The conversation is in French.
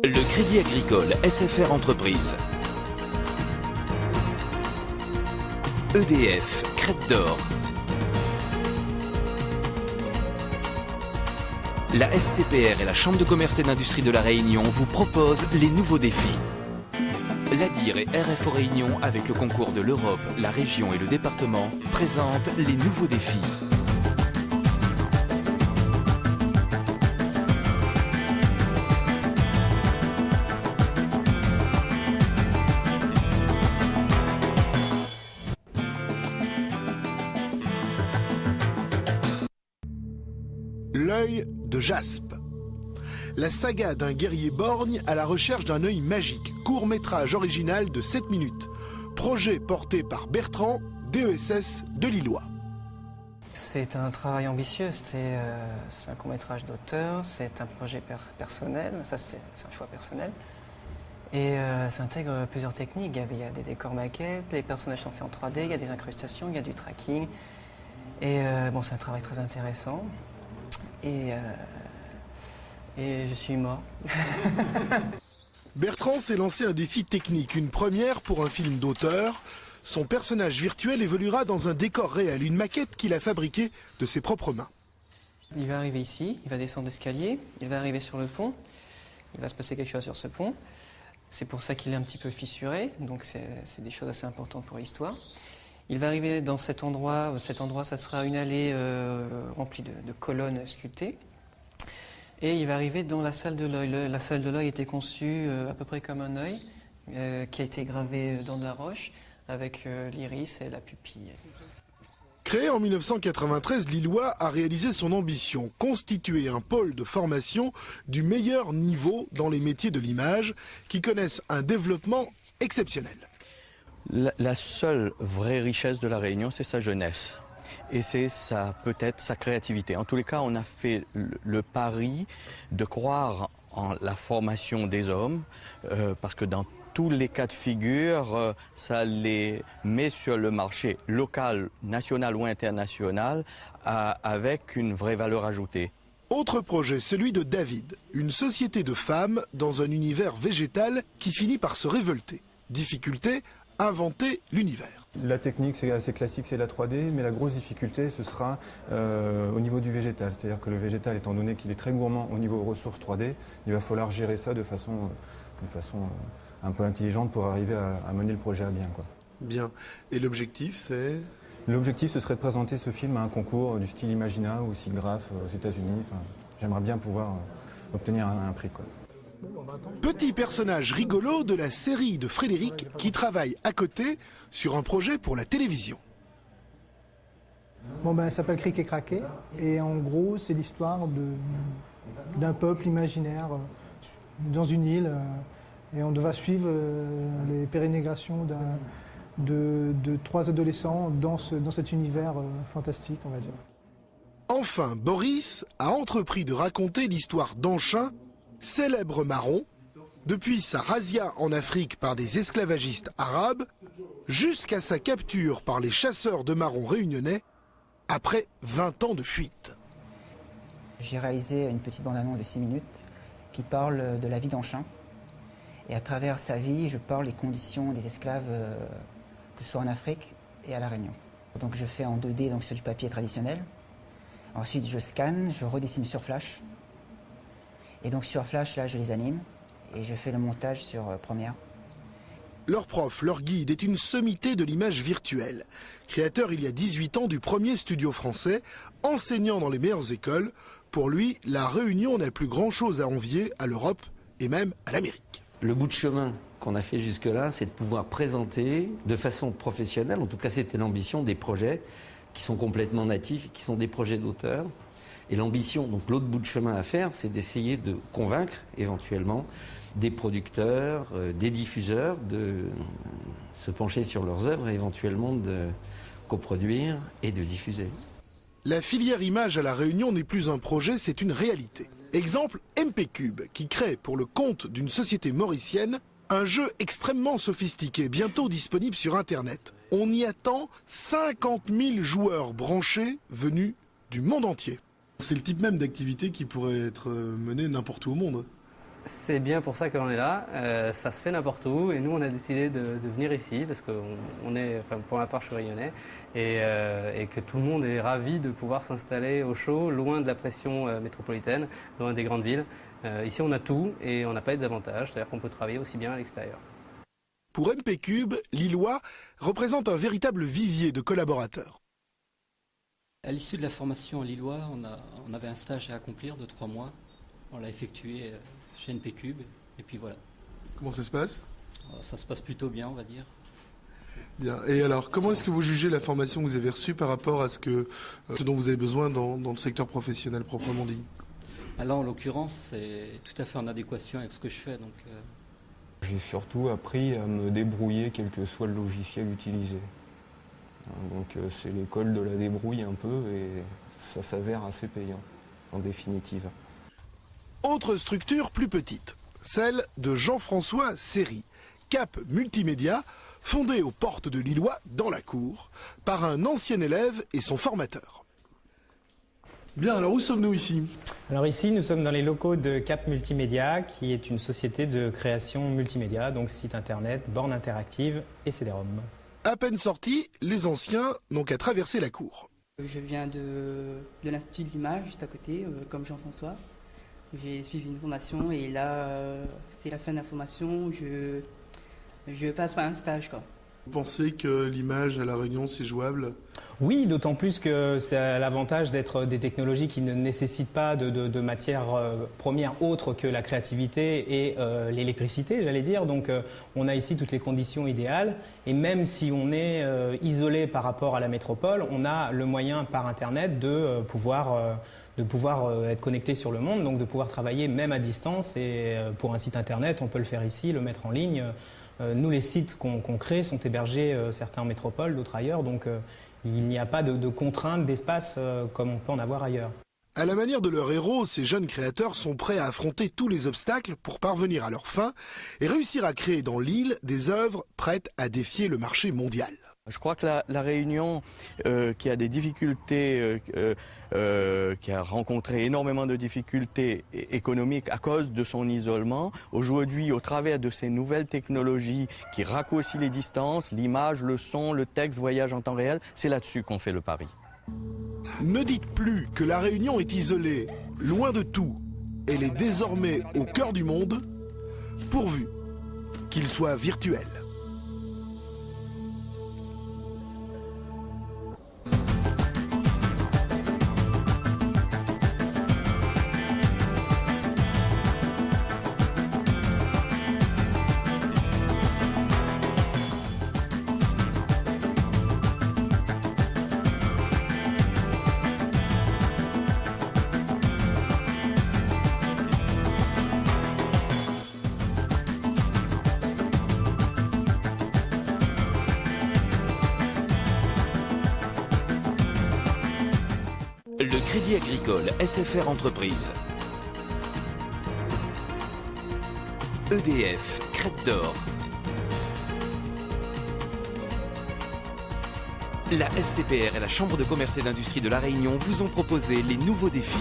Le Crédit Agricole SFR Entreprises. EDF, Crête d'Or. La SCPR et la Chambre de commerce et d'industrie de La Réunion vous proposent les nouveaux défis. L'ADIR et RFO Réunion, avec le concours de l'Europe, la région et le département, présentent les nouveaux défis. L'œil de Jaspe. La saga d'un guerrier borgne à la recherche d'un œil magique. Court-métrage original de 7 minutes. Projet porté par Bertrand, DESS de Lillois. C'est un travail ambitieux, c'est un court-métrage d'auteur, c'est un projet personnel, ça c'est un choix personnel. Et ça intègre plusieurs techniques. Il y a des décors maquettes, les personnages sont faits en 3D, il y a des incrustations, il y a du tracking. Et bon, c'est un travail très intéressant. Et je suis mort. Bertrand s'est lancé un défi technique, une première pour un film d'auteur. Son personnage virtuel évoluera dans un décor réel, une maquette qu'il a fabriquée de ses propres mains. Il va arriver ici, il va descendre l'escalier, il va arriver sur le pont, il va se passer quelque chose sur ce pont. C'est pour ça qu'il est un petit peu fissuré, donc c'est des choses assez importantes pour l'histoire. Il va arriver dans cet endroit ça sera une allée remplie de colonnes sculptées. Et il va arriver dans la salle de l'œil. La salle de l'œil était conçue à peu près comme un œil, qui a été gravé dans de la roche, avec l'iris et la pupille. Créé en 1993, Lillois a réalisé son ambition, constituer un pôle de formation du meilleur niveau dans les métiers de l'image, qui connaissent un développement exceptionnel. La seule vraie richesse de La Réunion, c'est sa jeunesse. Et c'est peut-être sa créativité. En tous les cas, on a fait le pari de croire en la formation des hommes, parce que dans tous les cas de figure, ça les met sur le marché local, national ou international, avec une vraie valeur ajoutée. Autre projet, celui de David, une société de femmes dans un univers végétal qui finit par se révolter. Difficulté, inventer l'univers. La technique, c'est assez classique, c'est la 3D, mais la grosse difficulté, ce sera au niveau du végétal. C'est-à-dire que le végétal, étant donné qu'il est très gourmand au niveau ressources 3D, il va falloir gérer ça de façon un peu intelligente pour arriver à mener le projet à bien, quoi. Bien. Et l'objectif, c'est... L'objectif, ce serait de présenter ce film à un concours du style Imagina ou SIGGRAPH aux États-Unis. Enfin, j'aimerais bien pouvoir obtenir un prix, quoi. Petit personnage rigolo de la série de Frédéric qui travaille à côté sur un projet pour la télévision. Bon ça s'appelle Cric et Craquet et en gros c'est l'histoire d'un peuple imaginaire dans une île et on va suivre les pérégrinations de 3 adolescents dans cet univers fantastique, on va dire. Enfin, Boris a entrepris de raconter l'histoire d'Anchin, célèbre marron, depuis sa razzia en Afrique par des esclavagistes arabes, jusqu'à sa capture par les chasseurs de marrons réunionnais, après 20 ans de fuite. J'ai réalisé une petite bande-annonce de 6 minutes qui parle de la vie d'Anchin. Et à travers sa vie, je parle des conditions des esclaves, que ce soit en Afrique et à La Réunion. Donc je fais en 2D, donc sur du papier traditionnel. Ensuite, je scanne, je redessine sur Flash. Et donc sur Flash, là, je les anime et je fais le montage sur Premiere. Leur prof, leur guide, est une sommité de l'image virtuelle. Créateur il y a 18 ans du premier studio français, enseignant dans les meilleures écoles, pour lui, la Réunion n'a plus grand-chose à envier à l'Europe et même à l'Amérique. Le bout de chemin qu'on a fait jusque-là, c'est de pouvoir présenter de façon professionnelle, en tout cas c'était l'ambition, des projets qui sont complètement natifs, qui sont des projets d'auteur. Et l'ambition, donc l'autre bout de chemin à faire, c'est d'essayer de convaincre éventuellement des producteurs, des diffuseurs de se pencher sur leurs œuvres et éventuellement de coproduire et de diffuser. La filière image à La Réunion n'est plus un projet, c'est une réalité. Exemple, MP Cube, qui crée pour le compte d'une société mauricienne un jeu extrêmement sophistiqué, bientôt disponible sur Internet. On y attend 50 000 joueurs branchés venus du monde entier. C'est le type même d'activité qui pourrait être menée n'importe où au monde. C'est bien pour ça que l'on est là. Ça se fait n'importe où et nous on a décidé de venir ici parce que pour ma part je suis Réunionnais et que tout le monde est ravi de pouvoir s'installer au chaud, loin de la pression métropolitaine, loin des grandes villes. Ici on a tout et on n'a pas de désavantages, c'est-à-dire qu'on peut travailler aussi bien à l'extérieur. Pour MP Cube, Lillois représente un véritable vivier de collaborateurs. À l'issue de la formation à Lillois, on avait un stage à accomplir de 3 mois. On l'a effectué chez NP Cube, et puis voilà. Comment ça se passe? Ça se passe plutôt bien, on va dire. Bien. Et alors, comment est-ce que vous jugez la formation que vous avez reçue par rapport à ce dont vous avez besoin dans le secteur professionnel proprement dit? Alors, en l'occurrence, c'est tout à fait en adéquation avec ce que je fais. Donc, J'ai surtout appris à me débrouiller quel que soit le logiciel utilisé. Donc, c'est l'école de la débrouille un peu, et ça s'avère assez payant, en définitive. Autre structure plus petite, celle de Jean-François Seri, Cap Multimédia, fondée aux portes de Lillois, dans la cour, par un ancien élève et son formateur. Bien, alors où sommes-nous ici? Alors ici, nous sommes dans les locaux de Cap Multimédia, qui est une société de création multimédia, donc site internet, borne interactive et CD-ROM. À peine sortis, les anciens n'ont qu'à traverser la cour. Je viens de l'Institut de l'image, juste à côté, comme Jean-François. J'ai suivi une formation et là, c'est la fin de la formation, je passe par un stage, quoi. Vous pensez que l'image à La Réunion, c'est jouable? Oui, d'autant plus que c'est l'avantage d'être des technologies qui ne nécessitent pas de matières premières autres que la créativité et l'électricité, j'allais dire. Donc on a ici toutes les conditions idéales. Et même si on est isolé par rapport à la métropole, on a le moyen par Internet de pouvoir être connecté sur le monde, donc de pouvoir travailler même à distance. Et pour un site Internet, on peut le faire ici, le mettre en ligne. Nous, les sites qu'on crée sont hébergés, certains en métropole, d'autres ailleurs. Donc il n'y a pas de contraintes d'espace comme on peut en avoir ailleurs. À la manière de leurs héros, ces jeunes créateurs sont prêts à affronter tous les obstacles pour parvenir à leur fin et réussir à créer dans l'île des œuvres prêtes à défier le marché mondial. Je crois que la Réunion, qui a des difficultés, qui a rencontré énormément de difficultés économiques à cause de son isolement, aujourd'hui, au travers de ces nouvelles technologies qui raccourcissent les distances, l'image, le son, le texte, voyage en temps réel, c'est là-dessus qu'on fait le pari. Ne dites plus que la Réunion est isolée, loin de tout. Elle est désormais au cœur du monde, pourvu qu'il soit virtuel. Le Crédit Agricole SFR Entreprise. EDF, Crête d'Or. La SCPR et la Chambre de commerce et d'industrie de La Réunion vous ont proposé les nouveaux défis.